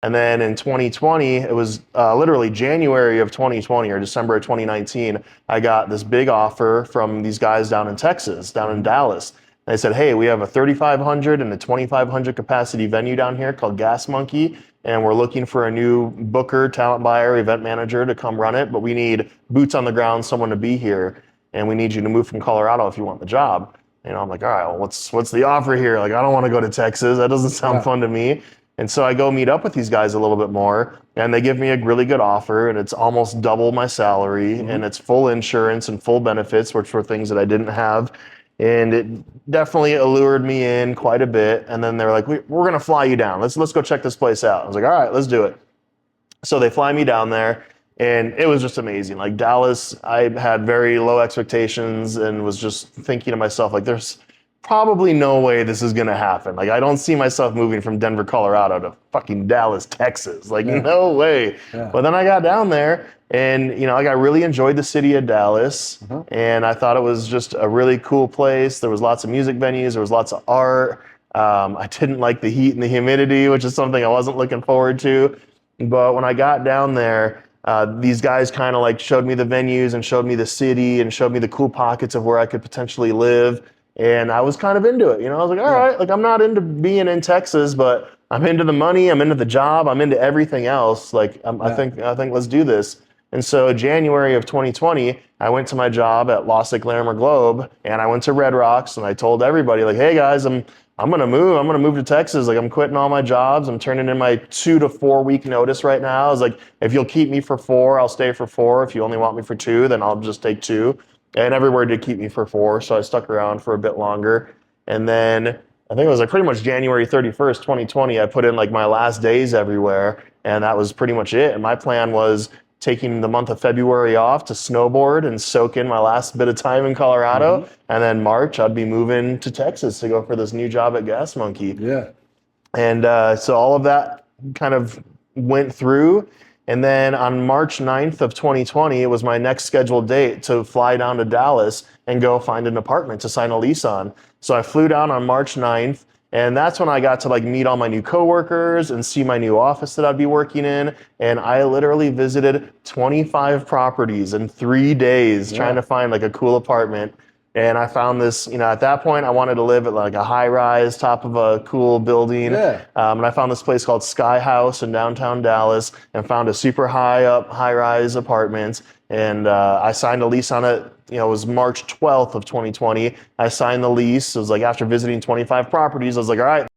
And then in 2020, it was literally January of 2020 or December of 2019, I got this big offer from these guys down in Texas, down in Dallas. They said, hey, we have a 3,500 and a 2,500 capacity venue down here called Gas Monkey, and we're looking for a new booker, talent buyer, event manager to come run it, but we need boots on the ground, someone to be here, and we need you to move from Colorado if you want the job. I'm like, all right, well, what's the offer here? Like, I don't want to go to Texas. That doesn't sound fun to me. And so I go meet up with these guys a little bit more, and they give me a really good offer, and it's almost double my salary, and it's full insurance and full benefits, which were things that I didn't have. And it definitely allured me in quite a bit. And then they're like, we're going to fly you down. Let's go check this place out. I was like, all right, let's do it. So they fly me down there, and it was just amazing. Like Dallas, I had very low expectations and was just thinking to myself, like, there's probably no way this is going to happen. Like, I don't see myself moving from Denver, Colorado to fucking Dallas, Texas. Like, no way. But then I got down there, and, like, I really enjoyed the city of Dallas, and I thought it was just a really cool place. There was lots of music venues. There was lots of art. I didn't like the heat and the humidity, which is something I wasn't looking forward to. But when I got down there, these guys kind of like showed me the venues and showed me the city and showed me the cool pockets of where I could potentially live. And I was kind of into it. I was like, all right, like I'm not into being in Texas, but I'm into the money, I'm into the job, I'm into everything else. Like I think let's do this. And so January of 2020, I went to my job at Los Glamour Globe, and I went to Red Rocks, and I told everybody like, hey guys, I'm gonna move. I'm gonna move to Texas. Like I'm quitting all my jobs. I'm turning in my 2 to 4 week notice right now. I was like, if you'll keep me for 4, I'll stay for 4. If you only want me for 2, then I'll just take 2. And everywhere did keep me for 4, so I stuck around for a bit longer. And then I think it was like pretty much January 31st, 2020, I put in like my last days everywhere, and that was pretty much it. And my plan was taking the month of February off to snowboard and soak in my last bit of time in Colorado. And then March, I'd be moving to Texas to go for this new job at Gas Monkey. Yeah. And so all of that kind of went through. And then on March 9th of 2020, it was my next scheduled date to fly down to Dallas and go find an apartment to sign a lease on. So I flew down on March 9th, and that's when I got to like meet all my new coworkers and see my new office that I'd be working in. And I literally visited 25 properties in 3 days trying to find like a cool apartment. And I found this, at that point, I wanted to live at like a high rise, top of a cool building. Yeah. And I found this place called Sky House in downtown Dallas and found a super high up, high rise apartment. And I signed a lease on it. It was March 12th of 2020. I signed the lease. It was like after visiting 25 properties, I was like, all right,